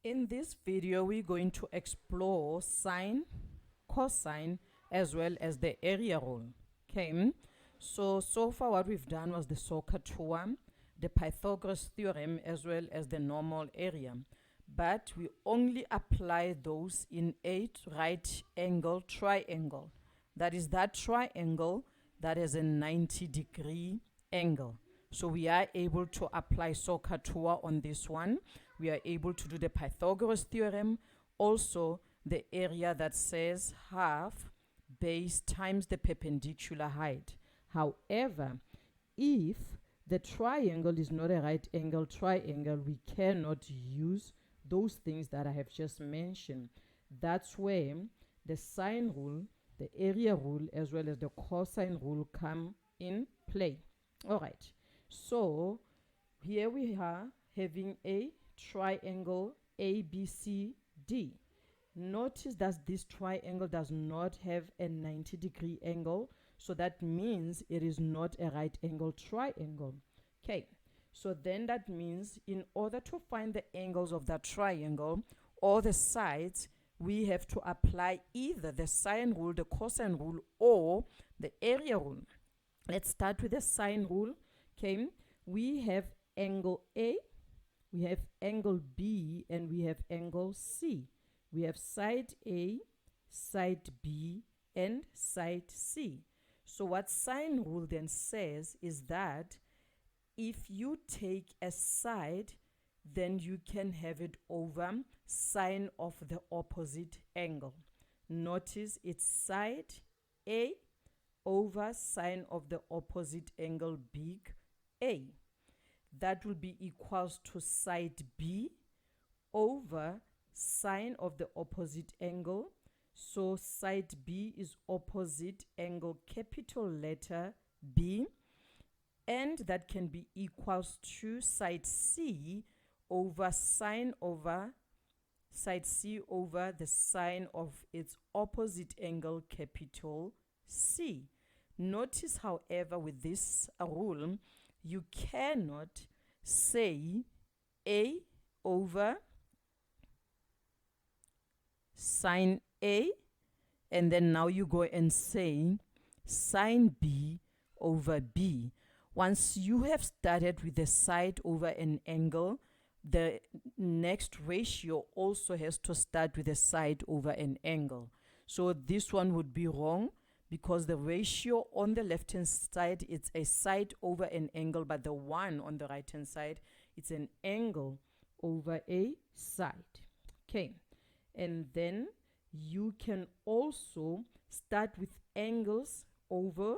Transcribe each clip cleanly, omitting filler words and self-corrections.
In this video, we're going to explore sine, cosine, as well as the area rule. Okay, so far what we've done was the SOHCAHTOA, the Pythagoras theorem, as well as the normal area. But we only apply those in a right angle triangle. That is that triangle that has a 90-degree angle. So we are able to apply SOHCAHTOA on this one. We are able to do the Pythagoras theorem, also the area that says half base times the perpendicular height. However, if the triangle is not a right angle triangle, we cannot use those things that I have just mentioned. That's where the sine rule, the area rule, as well as the cosine rule come in play. All right, so here we are having a triangle ABCD. Notice that this triangle does not have a 90-degree angle, so that means it is not a right angle triangle. Okay, so then that means in order to find the angles of that triangle or the sides, we have to apply either the sine rule, the cosine rule, or the area rule. Let's start with the sine rule. Okay, we have angle A, we have angle B, and we have angle C. We have side A, side B, and side C. So what sine rule then says is that if you take a side, then you can have it over sine of the opposite angle. Notice it's side A over sine of the opposite angle big A. That will be equals to side B over sine of the opposite angle. So side B is opposite angle capital letter B, and that can be equals to side C over sine over side C over the sine of its opposite angle capital C. Notice, however, with this rule, you cannot say A over sine A, and then now you go and say sine B over B. Once you have started with the side over an angle, the next ratio also has to start with a side over an angle. So this one would be wrong, because the ratio on the left hand side, it's a side over an angle, but the one on the right hand side, it's an angle over a side. Okay, and then you can also start with angles over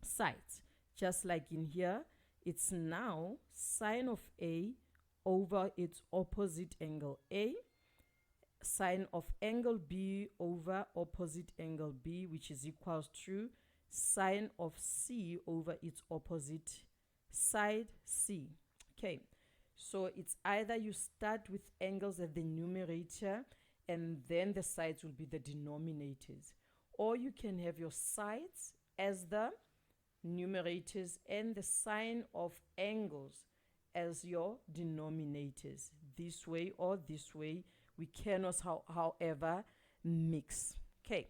sides. Just like in here, it's now sine of A over its opposite angle A, sine of angle B over opposite angle B, which is equals to sine of C over its opposite side C. Okay, so it's either you start with angles at the numerator and then the sides will be the denominators, or you can have your sides as the numerators and the sine of angles as your denominators. This way or this way, we cannot, however, mix. Okay,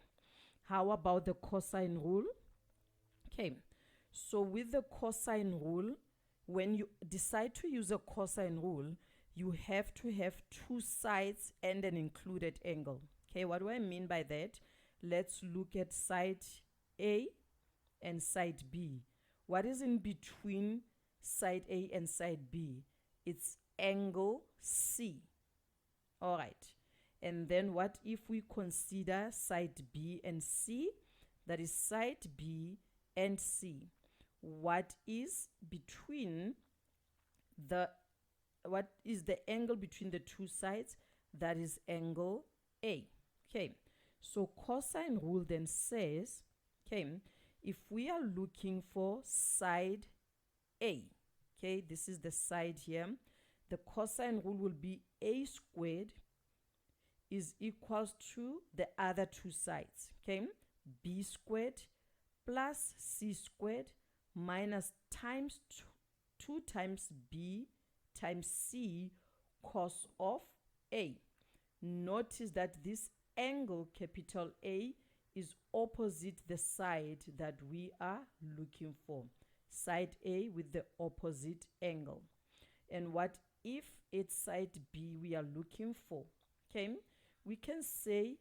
how about the cosine rule? Okay, so with the cosine rule, when you decide to use a cosine rule, you have to have two sides and an included angle. Okay, what do I mean by that? Let's look at side A and side B. What is in between side A and side B? It's angle C. All right, and then what if we consider side B and C? That is side B and C. What is between what is the angle between the two sides? That is angle A. Okay, so cosine rule then says, okay, if we are looking for side A, okay, this is the side here, the cosine rule will be A squared is equals to the other two sides. Okay, B squared plus C squared minus times 2 times B times C cos of A. Notice that this angle, capital A, is opposite the side that we are looking for. Side A with the opposite angle. And what if it's side B we are looking for? Okay, we can say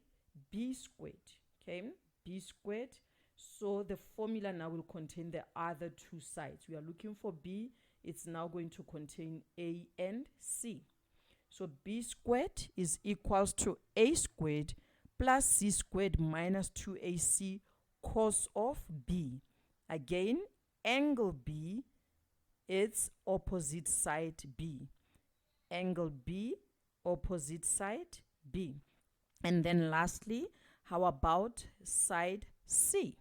B squared. Okay, B squared. So the formula now will contain the other two sides. We are looking for B. It's now going to contain A and C. So B squared is equals to A squared plus C squared minus 2AC cos of B. Again, angle B, it's opposite side B. Angle B, opposite side B. And then lastly, how about side C?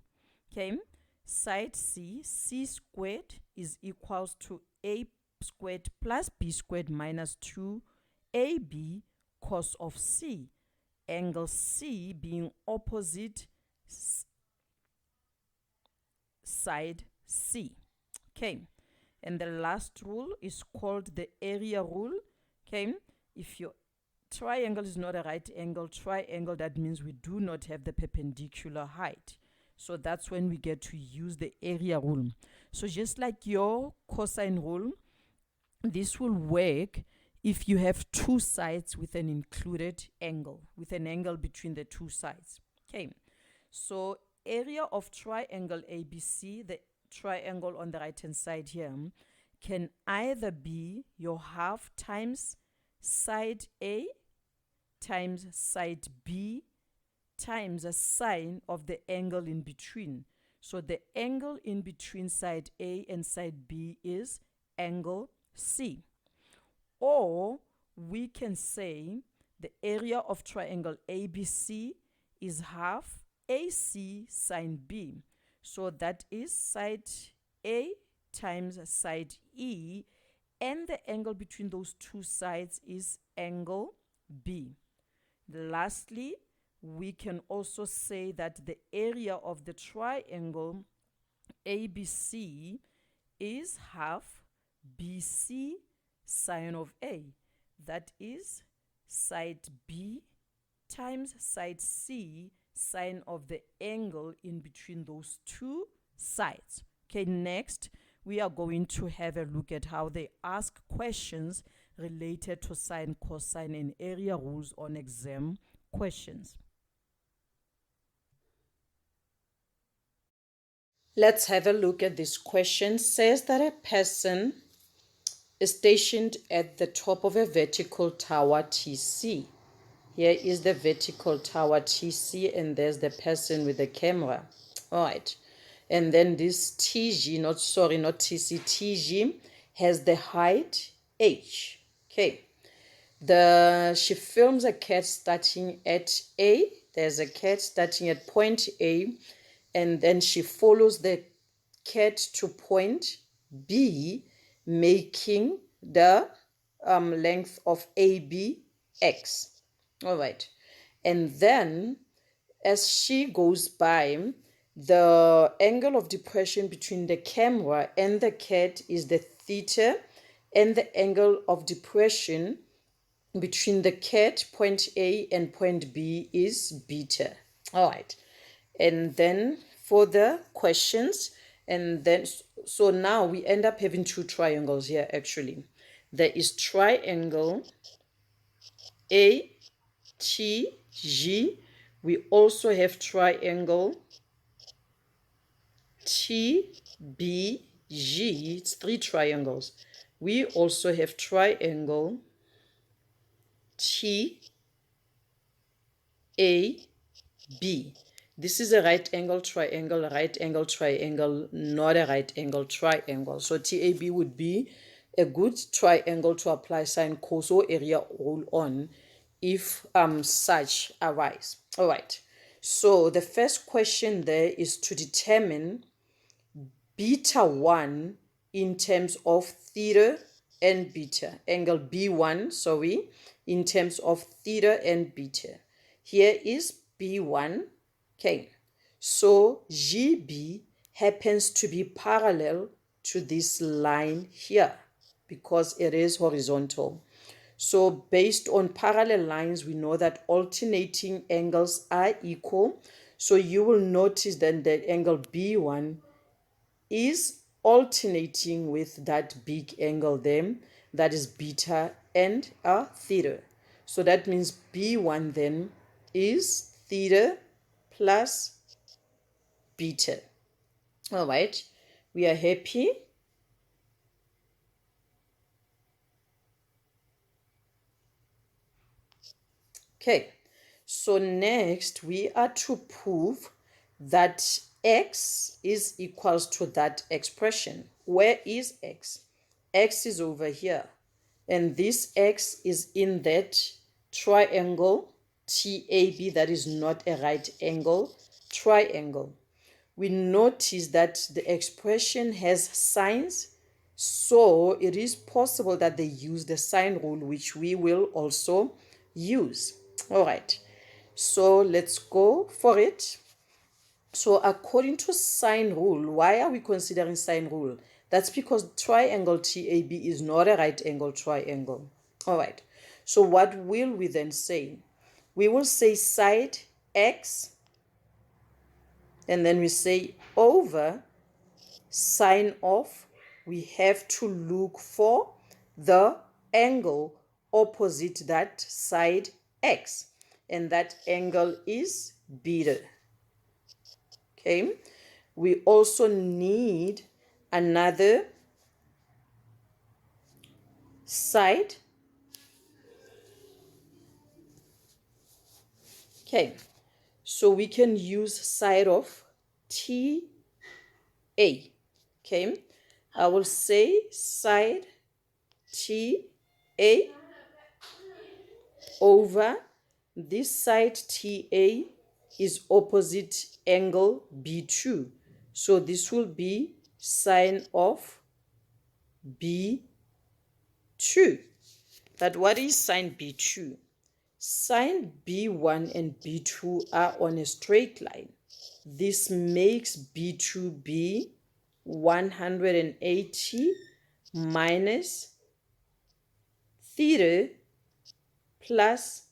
Okay, side C, C squared is equals to A squared plus B squared minus 2AB cos of C. Angle C being opposite side C. Okay, and the last rule is called the area rule. Okay, if your triangle is not a right angle triangle, that means we do not have the perpendicular height. So that's when we get to use the area rule. So just like your cosine rule, this will work if you have two sides with an included angle, with an angle between the two sides. Okay, so area of triangle ABC, the triangle on the right hand side here, can either be your half times side A times side B times a sine of the angle in between. So the angle in between side A and side B is angle C. Or we can say the area of triangle ABC is half AC sine B. So that is side A times side E, and the angle between those two sides is angle B. Lastly, we can also say that the area of the triangle ABC is half BC sine of A. That is side B times side C sine of the angle in between those two sides. Okay, next we are going to have a look at how they ask questions related to sine, cosine, and area rules on exam questions. Let's have a look at this question. It says that a person is stationed at the top of a vertical tower TC. Here is the vertical tower TC, and there's the person with the camera. All right. And then this TG, not TC, TG has the height H. Okay. She films a cat starting at A. There's a cat starting at point A, and then she follows the cat to point B, making the length of AB X. All right. And then as she goes by, the angle of depression between the camera and the cat is the theta, and the angle of depression between the cat, point A, and point B is beta. All right. And then for the questions, and then so now we end up having two triangles here actually. There is triangle ATG. We also have triangle TBG. It's three triangles. We also have triangle TAB. This is a right angle triangle, not a right angle triangle. So TAB would be a good triangle to apply sine, cos, or area rule on if such arise. All right. So the first question there is to determine beta 1 in terms of theta and beta. Angle B1, in terms of theta and beta. Here is B1. Okay, so GB happens to be parallel to this line here because it is horizontal. So based on parallel lines, we know that alternating angles are equal. So you will notice then that angle B1 is alternating with that big angle there, that is beta and theta. So that means B1 then is theta plus beta. All right, we are happy. Okay, so next we are to prove that x is equals to that expression. Where is x? X is over here. And this x is in that triangle TAB, that is not a right angle triangle. We notice that the expression has signs, so it is possible that they use the sine rule, which we will also use. All right, so let's go for it. So according to sine rule, why are we considering sine rule? That's because triangle TAB is not a right angle triangle. All right, so what will we then say? We will say side x, and then we say over sine of, we have to look for the angle opposite that side x, and that angle is beta. Okay, we also need another side. Okay, so we can use side of TA. Okay, I will say side TA over this side TA is opposite angle B2. So this will be sine of B2. But what is sine B2? Sine B1 and B2 are on a straight line. This makes B2 be 180 minus theta plus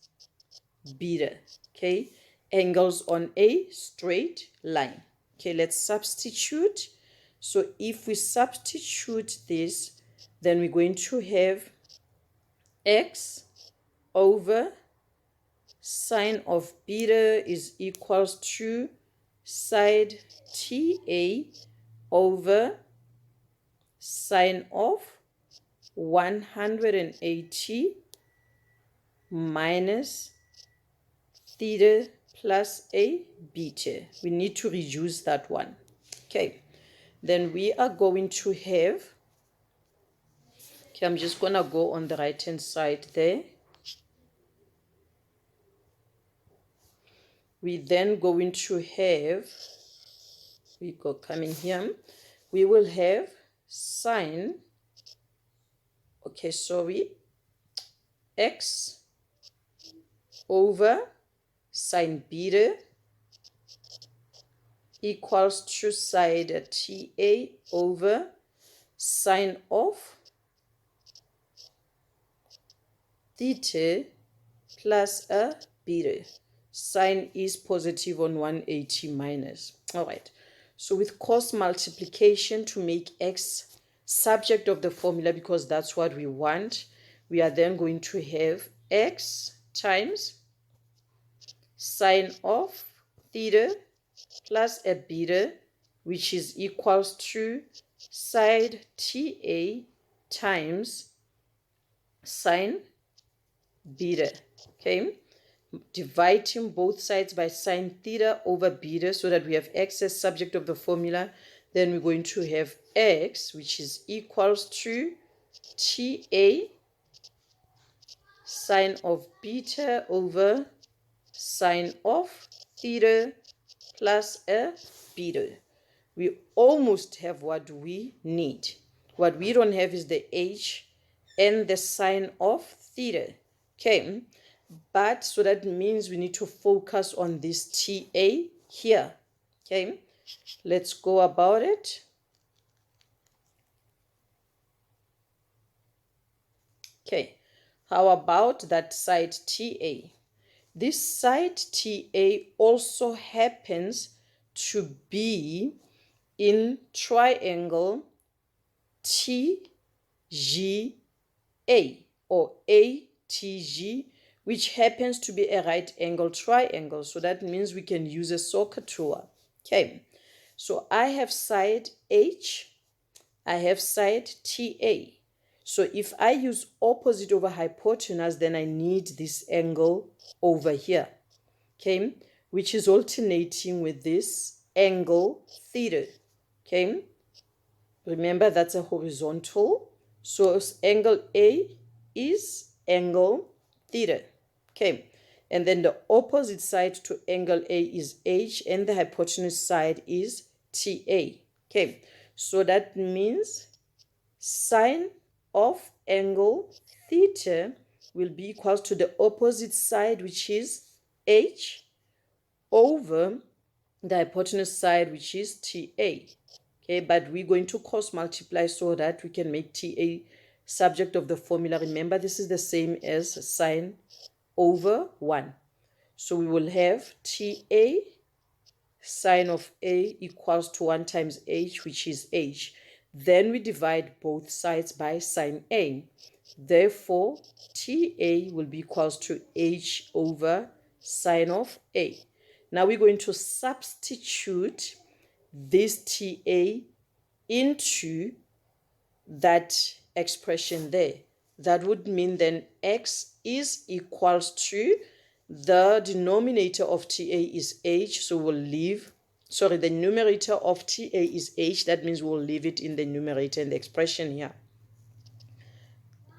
beta. Okay, angles on a straight line. Okay, let's substitute. So if we substitute this, then we're going to have x over sine of beta is equals to side TA over sine of 180 minus theta plus a beta. We need to reduce that one. Okay, then we are going to have, okay, I'm just going to go on the right hand side there. We then going to have, we go coming here, we will have sine, okay, sorry, x over sine beta equals to side TA over sine of theta plus a beta. Sine is positive on 180 minus. All right, so with cross multiplication to make x subject of the formula, because that's what we want, we are then going to have x times sine of theta plus a beta, which is equals to side TA times sine beta. Okay, dividing both sides by sine theta over beta so that we have x as subject of the formula. Then we're going to have x, which is equals to TA sine of beta over sine of theta plus a beta. We almost have what we need. What we don't have is the h and the sine of theta. Okay, but so that means we need to focus on this TA here. Okay, let's go about it. Okay, How about that side TA? This side TA also happens to be in triangle TGA or ATG, which happens to be a right angle triangle. So that means we can use a soccer tour. Okay, so I have side H, I have side TA. So if I use opposite over hypotenuse, then I need this angle over here, okay, which is alternating with this angle theta, okay. Remember, that's a horizontal. So angle A is angle theta, okay. And then the opposite side to angle A is H, and the hypotenuse side is TA, okay. So that means sine of angle theta will be equal to the opposite side, which is H, over the hypotenuse side, which is TA. Okay, but we're going to cross multiply so that we can make TA subject of the formula. Remember, this is the same as sine over 1. So we will have TA sine of A equals to 1 times H, which is H. Then we divide both sides by sine A. Therefore, TA will be equals to H over sine of A. Now we're going to substitute this TA into that expression there. That would mean then x is equals to, the denominator of TA is H, so we'll leave, sorry, the numerator of TA is H, that means we'll leave it in the numerator in the expression here.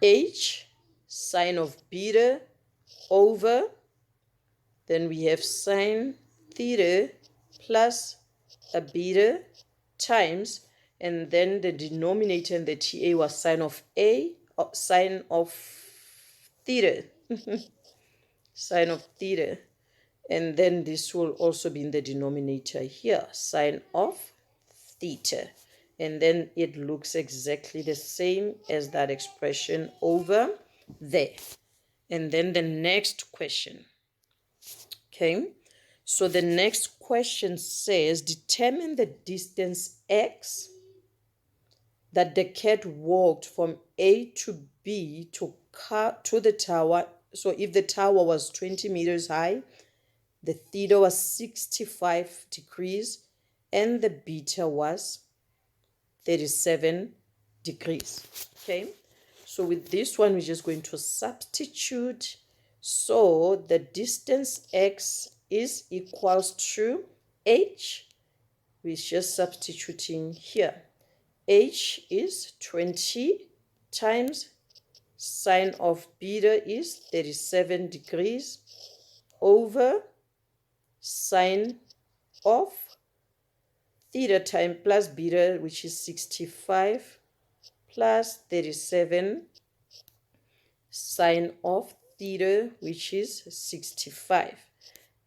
H sine of beta over, then we have sine theta plus a beta times, and then the denominator in the TA was sine of A, sine of theta, sine of theta, and then this will also be in the denominator here, sine of theta, and then it looks exactly the same as that expression over there. And then the next question, okay, so the next question says, determine the distance x that the cat walked from A to B to the tower. So if the tower was 20 meters high, the theta was 65 degrees, and the beta was 37 degrees. Okay, so with this one, we're just going to substitute. So the distance x is equals to h. We're just substituting here. H is 20 times sine of beta is 37 degrees over sine of theta time plus beta, which is 65, plus 37 sine of theta, which is 65.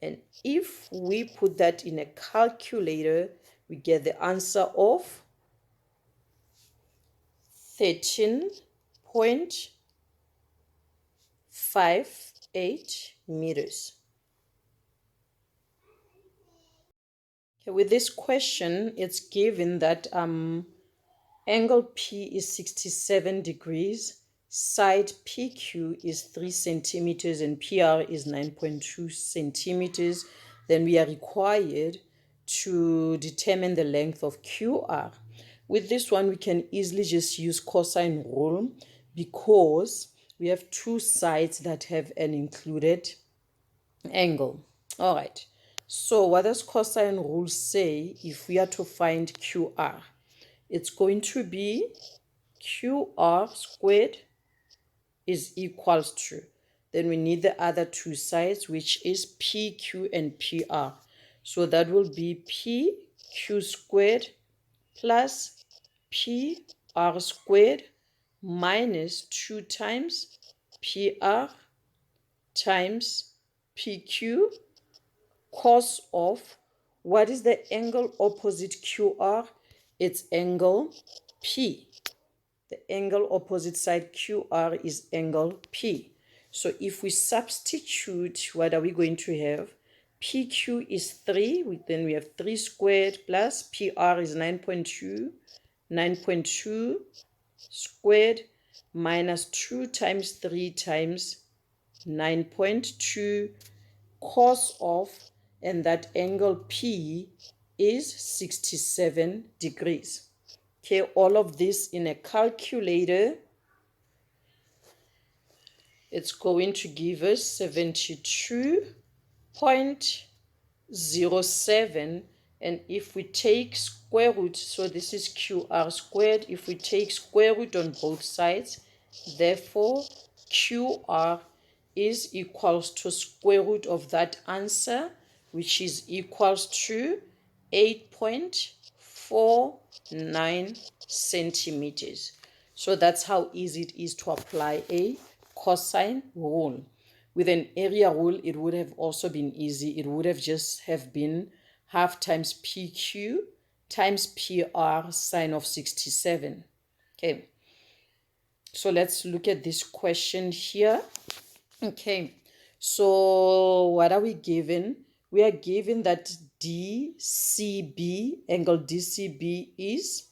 And if we put that in a calculator, we get the answer of 13.58 meters. Okay, with this question, it's given that angle P is 67 degrees, side PQ is 3 centimeters, and PR is 9.2 centimeters. Then we are required to determine the length of QR. With this one, we can easily just use cosine rule because we have two sides that have an included angle. All right. So what does cosine rule say if we are to find QR? It's going to be QR squared is equals to, then we need the other two sides, which is PQ and PR. So that will be PQ squared plus PR squared minus 2 times PR times PQ cos of, what is the angle opposite QR? It's angle P. The angle opposite side QR is angle P. So if we substitute, what are we going to have? PQ is 3, then we have 3 squared plus PR is 9.2, 9.2 squared minus 2 times 3 times 9.2 cos of, and that angle P is 67 degrees. Okay, all of this in a calculator, it's going to give us 72.07. And if we take square root, so this is QR squared, if we take square root on both sides, therefore QR is equals to square root of that answer, which is equals to 8.49 centimeters. So that's how easy it is to apply a cosine rule. With an area rule, it would have also been easy. It would have just have been half times PQ times PR sine of 67. Okay, so let's look at this question here. Okay, so what are we given? We are given that DCB, angle DCB is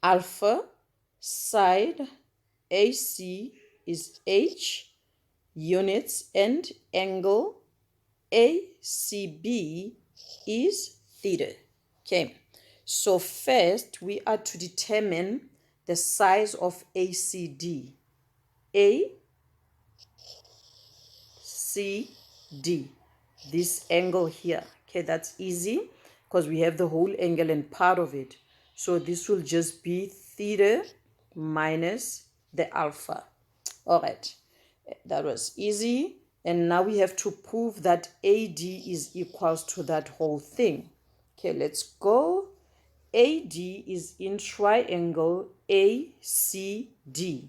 alpha, side AC is H, units, and angle ACB is theta. Okay, so first we are to determine the size of ACD. ACD, this angle here. Okay, that's easy because we have the whole angle and part of it. So this will just be theta minus the alpha. All right, that was easy. And now we have to prove that AD is equals to that whole thing. Okay, let's go. AD is in triangle ACD.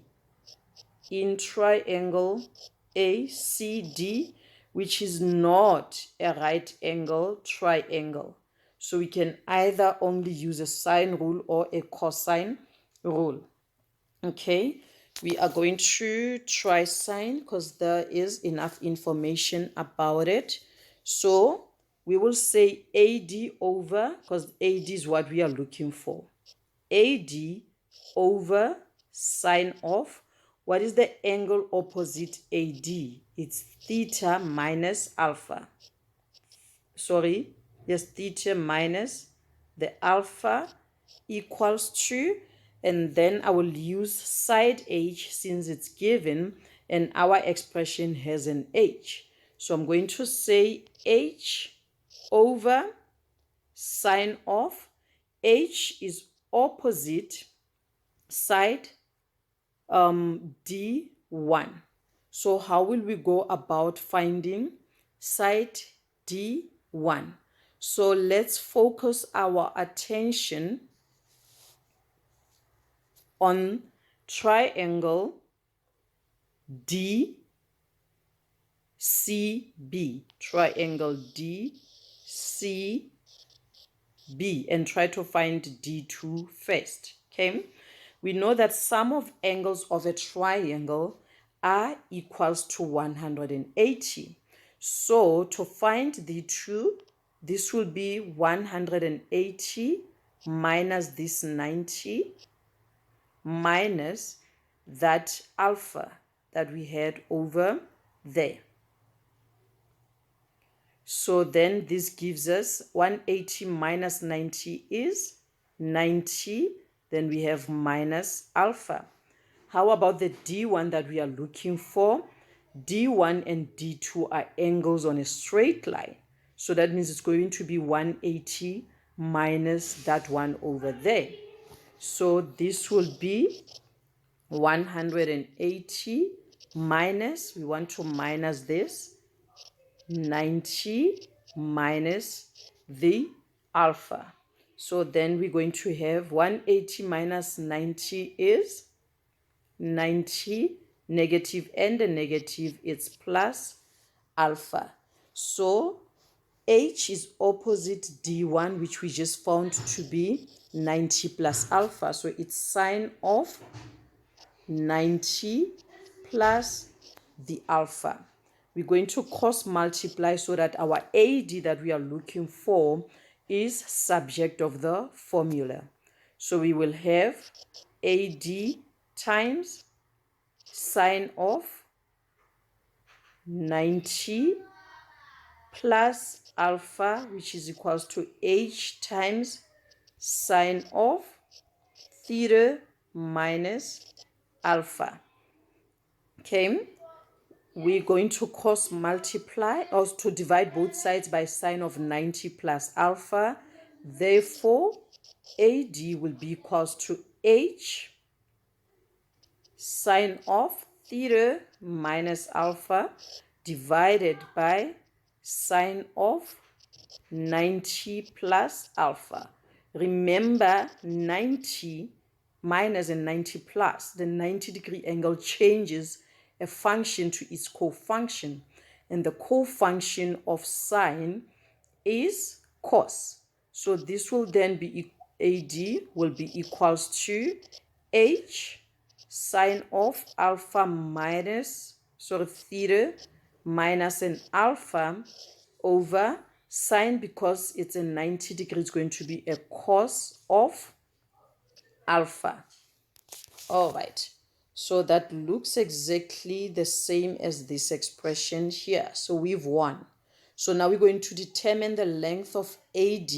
In triangle ACD, which is not a right angle triangle. So we can either only use a sine rule or a cosine rule. Okay, we are going to try sine because there is enough information about it. So we will say AD over, because AD is what we are looking for. AD over sine of, what is the angle opposite AD? It's theta minus alpha. Sorry, yes, theta minus the alpha equals to, and then I will use side H since it's given and our expression has an H. So I'm going to say H over sine of, H is opposite side D1. So how will we go about finding side D1? So let's focus our attention on triangle DCB, triangle DCB, and try to find D2 first. Okay, we know that sum of angles of a triangle are equals to 180. So to find D2, this will be 180 minus this 90 minus that alpha that we had over there. So then this gives us 180 minus 90 is 90. Then we have minus alpha. How about the D1 that we are looking for? D1 and D2 are angles on a straight line. So that means it's going to be 180 minus that one over there. So this will be 180 minus, we want to minus this, 90 minus the alpha. So then we're going to have 180 minus 90 is 90, negative and a negative, it's plus alpha. So H is opposite D1, which we just found to be 90 plus alpha. So it's sine of 90 plus the alpha. We're going to cross multiply so that our AD that we are looking for is subject of the formula. So we will have AD times sine of 90 plus alpha, which is equals to H times sine of theta minus alpha. Okay, we're going to cross multiply or to divide both sides by sine of 90 plus alpha. Therefore, AD will be equals to H sine of theta minus alpha divided by sine of 90 plus alpha. Remember, 90 minus and 90 plus, the 90-degree angle changes a function to its cofunction, and the cofunction of sine is cos. So this will then be AD will be equals to H sine of alpha minus theta minus an alpha over sine, because it's a 90 degree, it's going to be a cos of alpha. All right, so that looks exactly the same as this expression here. So we've won. So now we're going to determine the length of AD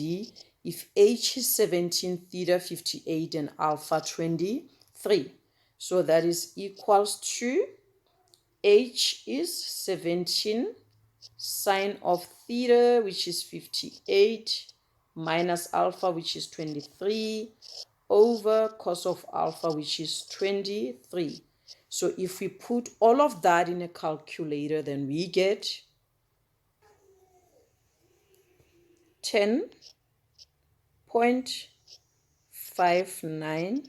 if H is 17, theta 58, and alpha 23. So that is equals to H is 17 sine of theta, which is 58, minus alpha, which is 23, over cos of alpha, which is 23. So if we put all of that in a calculator, then we get 10.59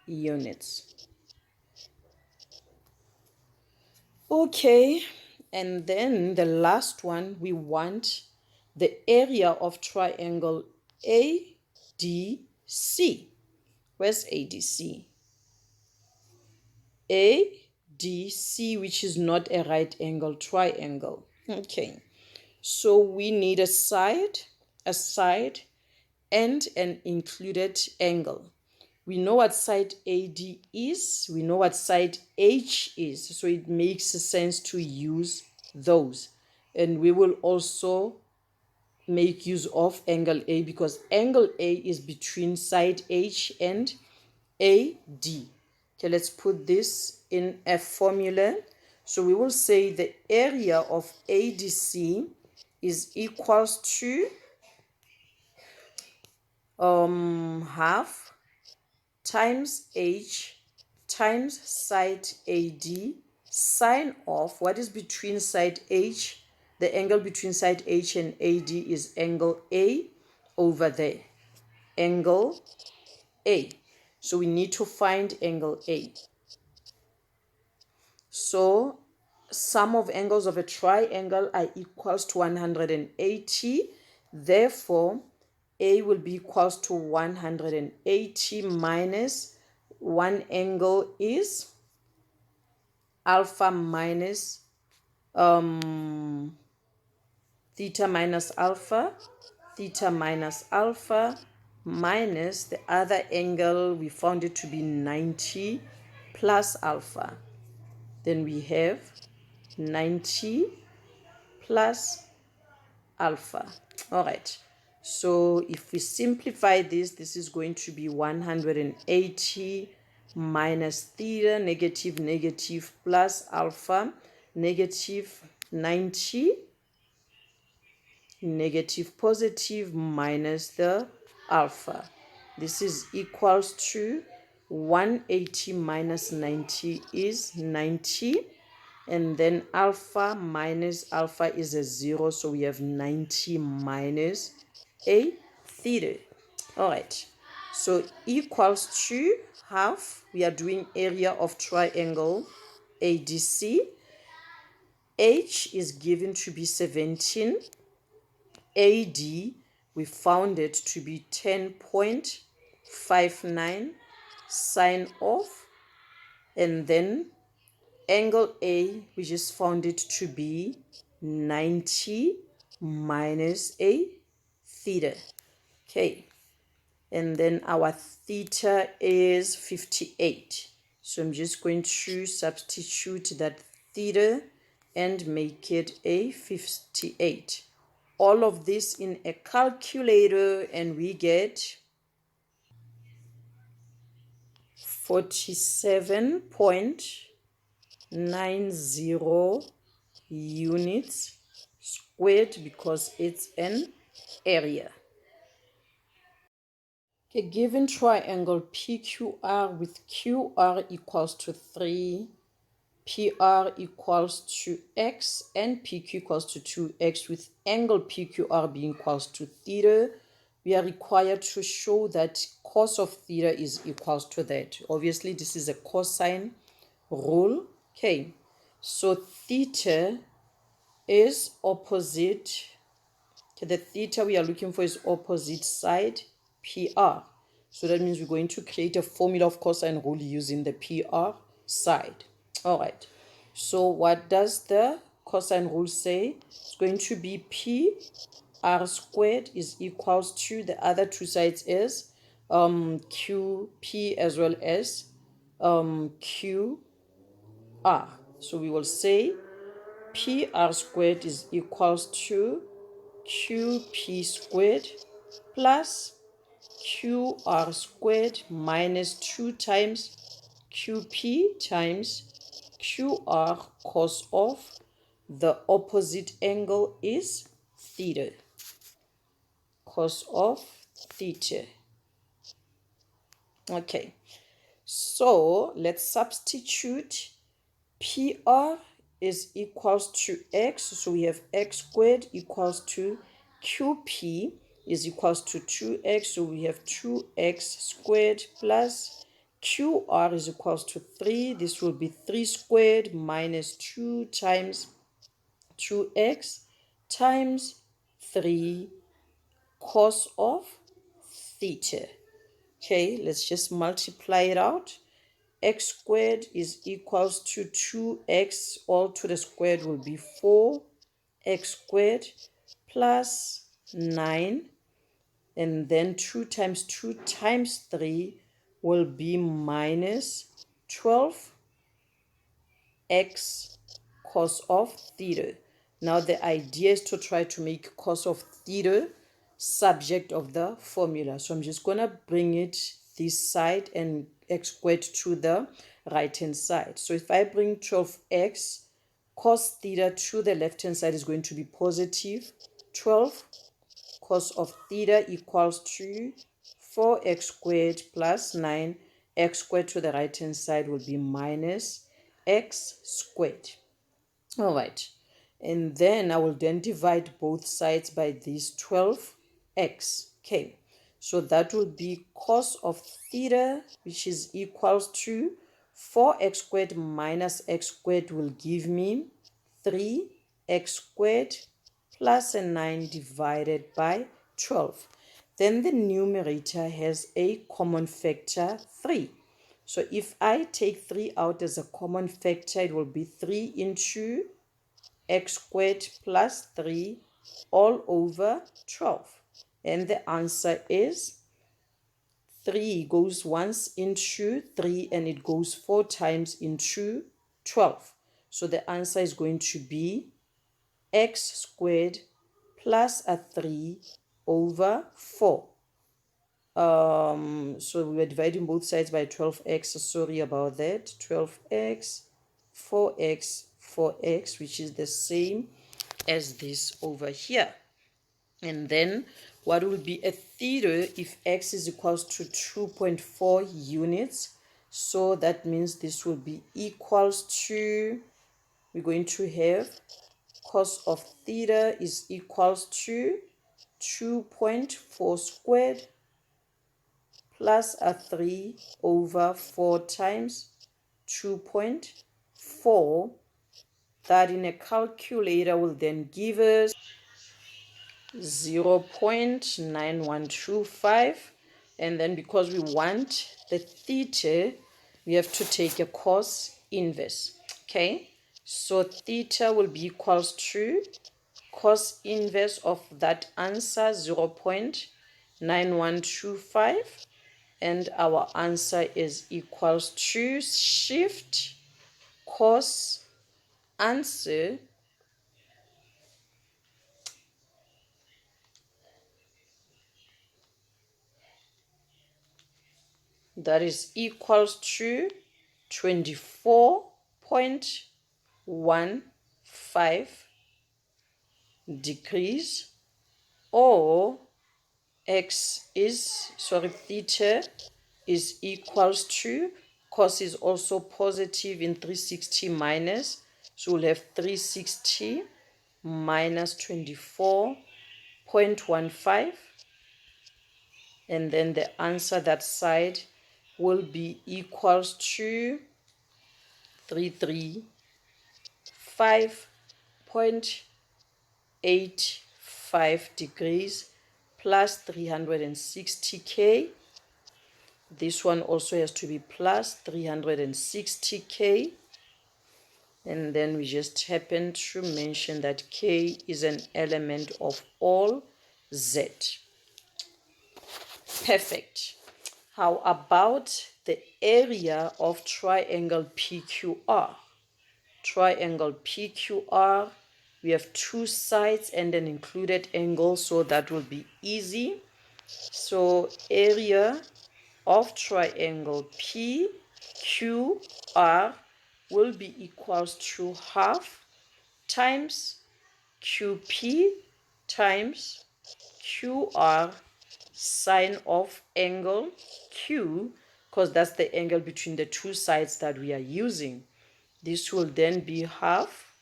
units. Okay, and then the last one, we want the area of triangle ADC. Where's ADC? ADC, which is not a right angle triangle. Okay, so we need a side, and an included angle. We know what side AD is, we know what side H is, so it makes sense to use those. And we will also make use of angle A, because angle A is between side H and AD. Okay, let's put this in a formula. So we will say the area of ADC is equals to half times H times side AD sine of what is between side H. The angle between side H and AD is angle A over there. Angle A. So we need to find angle A. So sum of angles of a triangle are equals to 180. Therefore, A will be equals to 180 minus one angle is alpha minus theta minus alpha, minus the other angle, we found it to be 90 plus alpha. Then we have 90 plus alpha. All right, so if we simplify this, this is going to be 180 minus theta, negative plus alpha, negative 90, negative positive minus the alpha. This is equals to 180 minus 90 is 90, and then alpha minus alpha is a 0, so we have 90 minus a theta. All right, so equals to half. We are doing area of triangle ADC. H is given to be 17. AD, we found it to be 10.59 sine of, and then angle A, we just found it to be 90 minus a theta. Okay, and then our theta is 58. So I'm just going to substitute that theta and make it a 58. All of this in a calculator, and we get 47.90 units squared because it's an area. A given triangle PQR with QR equals to 3, PR equals to X, and PQ equals to 2X, with angle PQR being equals to theta, we are required to show that cos of theta is equals to that. Obviously, this is a cosine rule. Okay, so theta is opposite. Okay, the theta we are looking for is opposite side PR. So that means we're going to create a formula of cosine rule using the PR side. All right. So what does the cosine rule say? It's going to be P R squared is equals to the other two sides is QP as well as QR. So we will say PR squared is equals to QP squared plus QR squared minus 2 times QP times QR cos of the opposite angle is theta. Cos of theta. Okay, so let's substitute. PR is equals to X, so we have X squared equals to QP is equals to 2X, so we have 2X squared plus QR is equals to 3. This will be 3 squared minus 2 times 2X times 3 cos of theta. Okay, let's just multiply it out. X squared is equals to 2x, all to the squared will be 4x squared plus 9, and then 2 times 2 times 3 will be minus 12x cos of theta. Now the idea is to try to make cos of theta subject of the formula. So I'm just going to bring it this side and x squared to the right hand side. So if I bring 12x cos theta to the left hand side is going to be positive 12 cos of theta equals to 4x squared plus 9. X squared to the right hand side will be minus x squared. All right, and then I will then divide both sides by this 12x. Okay, so that will be cos of theta, which is equals to 4x squared minus x squared will give me 3x squared plus a 9 divided by 12. Then the numerator has a common factor 3. So if I take 3 out as a common factor, it will be 3 into x squared plus 3 all over 12. And the answer is 3 goes once into 3 and it goes 4 times into 12. So the answer is going to be x squared plus a 3 over 4. So we were dividing both sides by 12x. Sorry about that. 12x, 4x, which is the same as this over here. And then what will be a theta if x is equals to 2.4 units? So that means this will be equals to, we're going to have cos of theta is equals to 2.4 squared plus a 3 over 4 times 2.4. That in a calculator will then give us 0.9125. And then because we want the theta, we have to take a cos inverse. Okay, so theta will be equals to cos inverse of that answer 0.9125, and our answer is equals to shift cos answer that is equals to 24.15 degrees, or theta is equals to, cos is also positive in 360 minus, so we'll have 360 minus 24.15, and then the answer that side will be equals to 335.85 degrees plus 360k. This one also has to be plus 360k. And then we just happen to mention that k is an element of all z. Perfect. How about the area of triangle PQR? Triangle PQR, we have two sides and an included angle, so that will be easy. So area of triangle PQR will be equals to half times QP times QR sine of angle Q, because that's the angle between the two sides that we are using. This will then be half.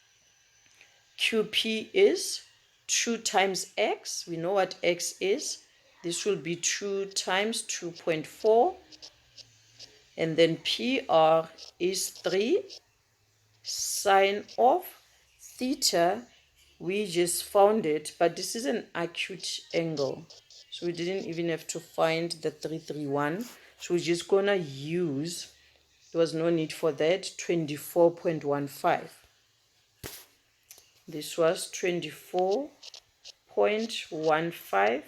QP is 2 times x. We know what x is. This will be 2 times 2.4. And then PR is 3. Sine of theta, we just found it, but this is an acute angle, so we didn't even have to find the 331. So we're just gonna use, there was no need for that, 24.15. This was 24.15,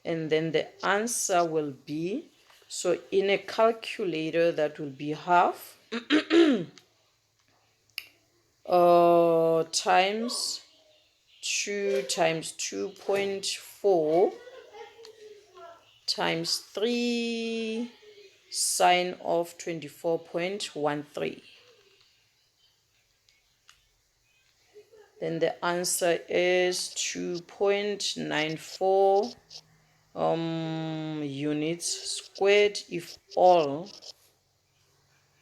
and then the answer will be, so in a calculator that will be half times 2 times 2.4 times 3 sine of 24.13. Then the answer is 2.94 units squared if all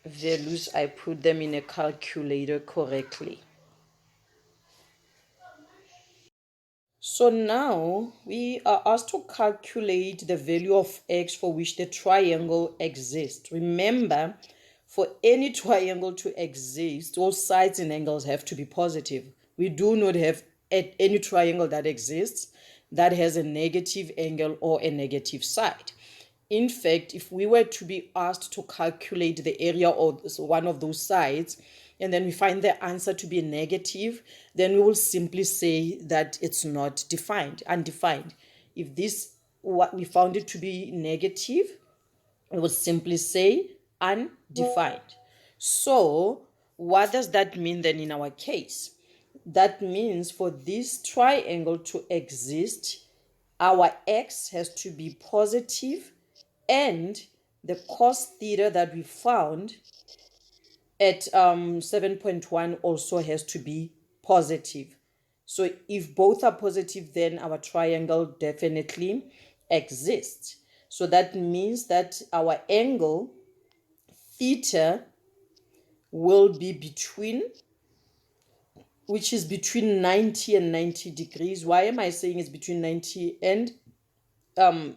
values I put them in a calculator correctly. So now we are asked to calculate the value of x for which the triangle exists. Remember, for any triangle to exist, all sides and angles have to be positive. We do not have any triangle that exists that has a negative angle or a negative side. In fact, if we were to be asked to calculate the area of one of those sides, and then we find the answer to be negative, then we will simply say that it's not defined, undefined. If this, what we found it to be negative, we will simply say undefined. So what does that mean then in our case? That means for this triangle to exist, our x has to be positive, and the cos theta that we found at 7.1 also has to be positive. So if both are positive, then our triangle definitely exists. So that means that our angle theta will be between, which is between 90 and 90 degrees. Why am I saying it's between 90 and 0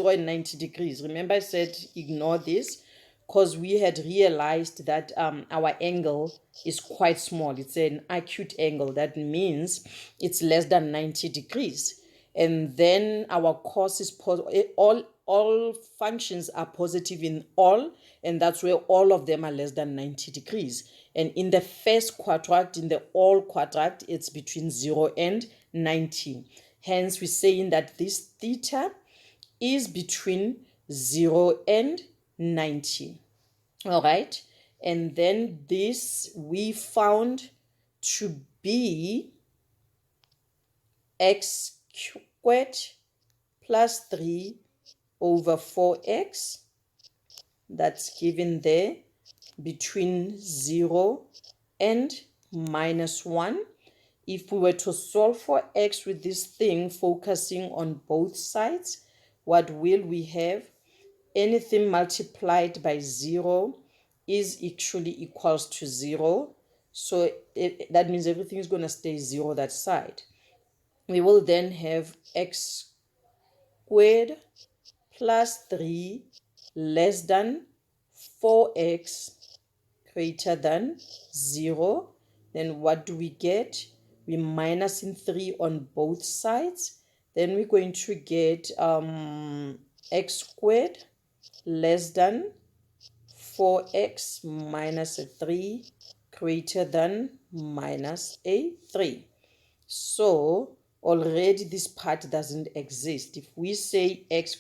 and 90 degrees? Remember I said ignore this, because we had realized that our angle is quite small. It's an acute angle. That means it's less than 90 degrees. And then our cos is all functions are positive in all, and that's where all of them are less than 90 degrees. And in the first quadrant, in the all quadrant, it's between 0 and 90. Hence, we're saying that this theta is between 0 and 90. All right. And then this we found to be x squared plus 3 over 4x. That's given there between 0 and minus 1. If we were to solve for x with this thing, focusing on both sides, what will we have? Anything multiplied by 0 is actually equals to 0. So that means everything is going to stay 0 that side. We will then have x squared plus 3 less than 4x greater than 0. Then what do we get? We minus in 3 on both sides. Then we're going to get x squared less than 4x minus a 3 greater than minus a 3. So already this part doesn't exist. If we say x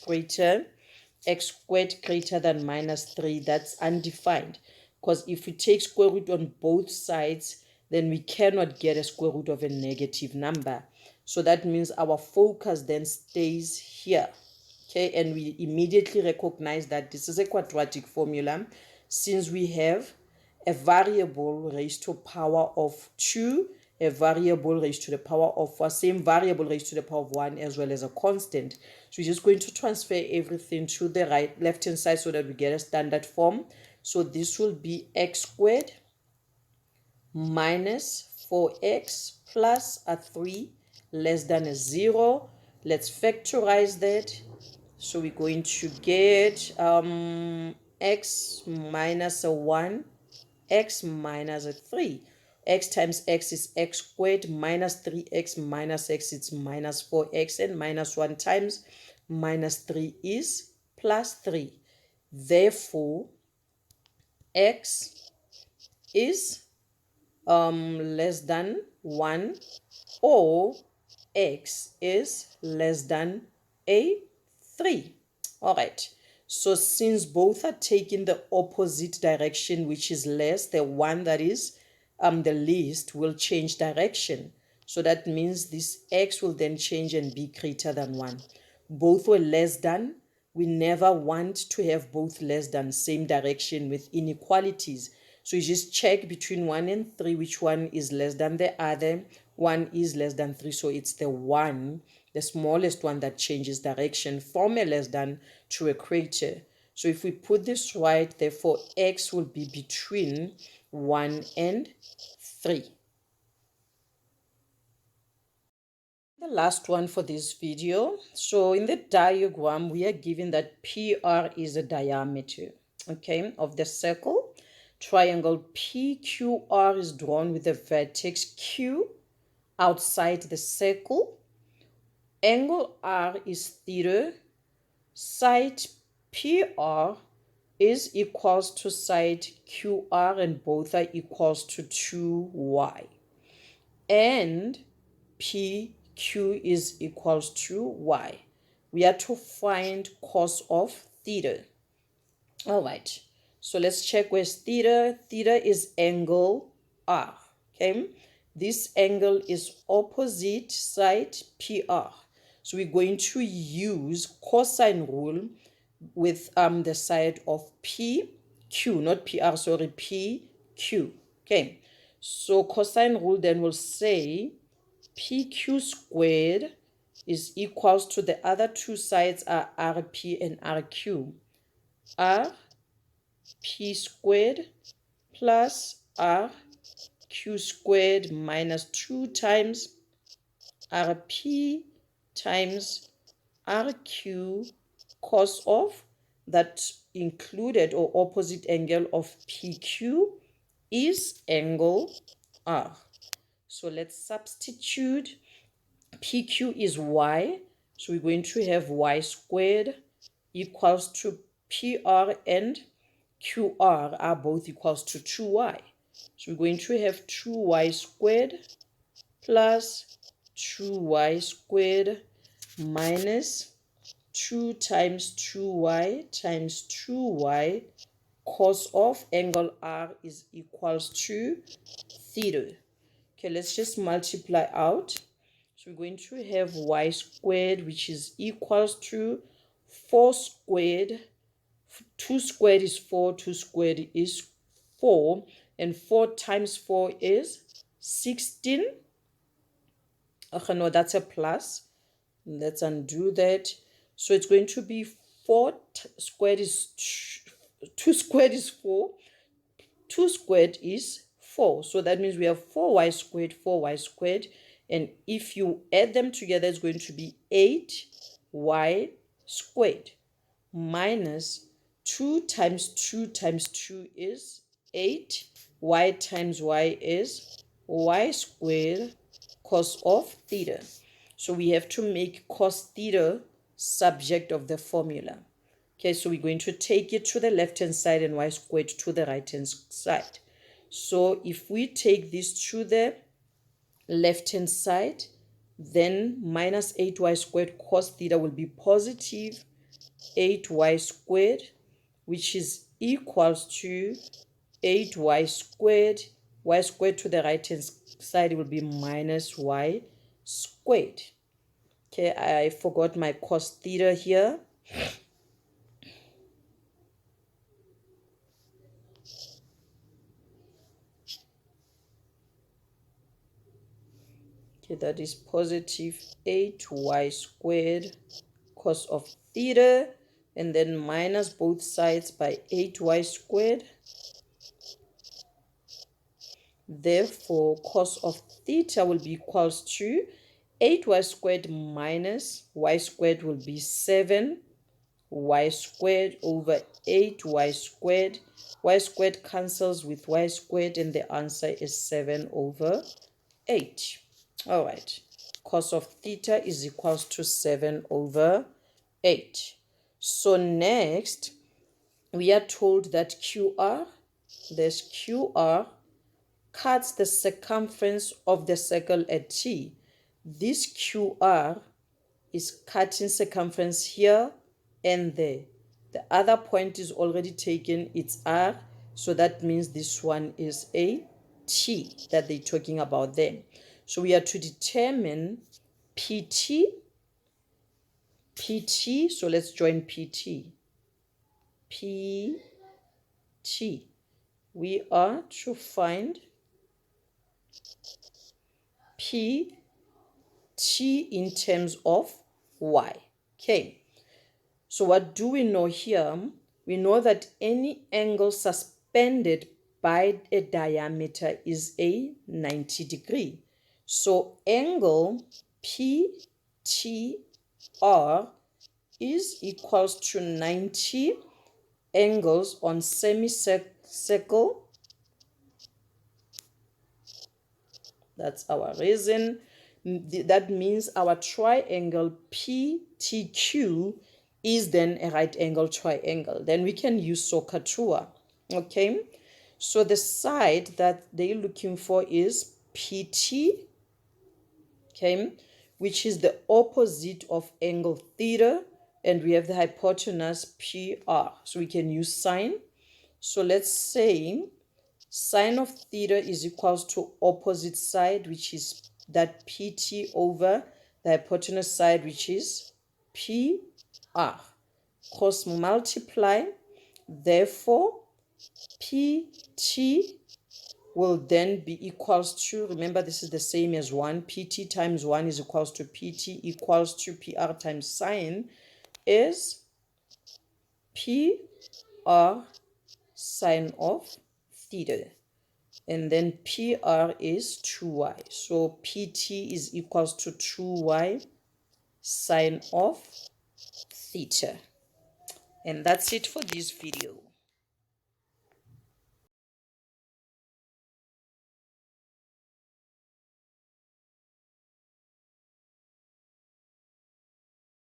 squared greater than minus 3, that's undefined. Because if we take square root on both sides, then we cannot get a square root of a negative number. So that means our focus then stays here. Okay, and we immediately recognize that this is a quadratic formula since we have a variable raised to power of 2, a variable raised to the power of a same variable raised to the power of 1, as well as a constant. So we're just going to transfer everything to the left hand side so that we get a standard form. So this will be x squared minus 4x plus a 3 less than a 0. Let's factorize that. So we're going to get x minus a 1, x minus a 3. X times x is x squared minus 3x minus x, it's minus 4x, and minus 1 times minus 3 is plus 3. Therefore, x is less than 1, or x is less than a 3. All right. So since both are taking the opposite direction, which is less, the one that is the least will change direction. So that means this x will then change and be greater than 1. Both were less than. We never want to have both less than, same direction with inequalities. So you just check between 1 and 3 which one is less than the other. 1 is less than 3, so it's the 1, the smallest one, that changes direction from a less than to a greater. So if we put this right, therefore x will be between 1 and 3. The last one for this video. So in the diagram, we are given that PR is a diameter, okay, of the circle. Triangle PQR is drawn with the vertex Q outside the circle. Angle R is theta. Side PR is equals to side QR, and both are equals to 2y. And PQ is equals to y. We are to find cos of theta. All right. So let's check where's theta. Theta is angle R. Okay. This angle is opposite side PR. So we're going to use cosine rule with the side of PQ, not PR, sorry, PQ. Okay. So cosine rule then will say PQ squared is equals to, the other two sides are RP and RQ. RP squared plus RQ squared minus 2 times RP times RQ cos of that included or opposite angle of PQ is angle R. So let's substitute. PQ is y, so we're going to have y squared equals to PR, and QR are both equals to 2y. So we're going to have 2y squared plus 2y squared minus 2 times 2y times 2y cos of angle R is equals to theta. Okay, let's just multiply out. So we're going to have y squared, which is equals to 4 squared. 2 squared is 4, 2 squared is 4, and 4 times 4 is 16. Okay, no, that's a plus. Let's undo that. So it's going to be 4 squared is 2 squared is 4. 2 squared is 4. So that means we have 4y squared. And if you add them together, it's going to be 8y squared minus 2 times 2 times 2 is 8. Y times y is y squared cos of theta. So we have to make cos theta subject of the formula. Okay, so we're going to take it to the left-hand side and y squared to the right-hand side. So if we take this to the left-hand side, then minus 8y squared cos theta will be positive 8y squared, which is equals to 8y squared. Y squared to the right-hand side will be minus y squared. Okay, I forgot my cos theta here. Okay, that is positive 8y squared cos of theta, and then minus both sides by 8y squared. Therefore, cos of theta will be equals to 8y squared minus y squared will be 7y squared over 8y squared. Y squared cancels with y squared, and the answer is 7 over 8. All right. Cos of theta is equals to 7 over 8. So next, we are told that QR, this QR cuts the circumference of the circle at T. This QR is cutting circumference here and there. The other point is already taken, it's R, so that means this one is a T that they're talking about there. So we are to determine PT, so let's join PT. PT. We are to find PT in terms of Y. Okay. So what do we know here? We know that any angle suspended by a diameter is a 90 degree. So angle PTR is equals to 90 angles on semicircle. That's our reason. That means our triangle PTQ is then a right angle triangle. Then we can use SOHCAHTOA. Okay, so the side that they're looking for is PT, okay, which is the opposite of angle theta, and we have the hypotenuse PR. So we can use sine. So let's say sine of theta is equals to opposite side, which is that PT over the hypotenuse side, which is PR. Cross multiply. Therefore, PT will then be equals to, remember this is the same as 1, PT times 1 is equals to PT equals to PR times sine is PR sine of theta. And then PR is 2y. So PT is equals to 2y sine of theta. And that's it for this video.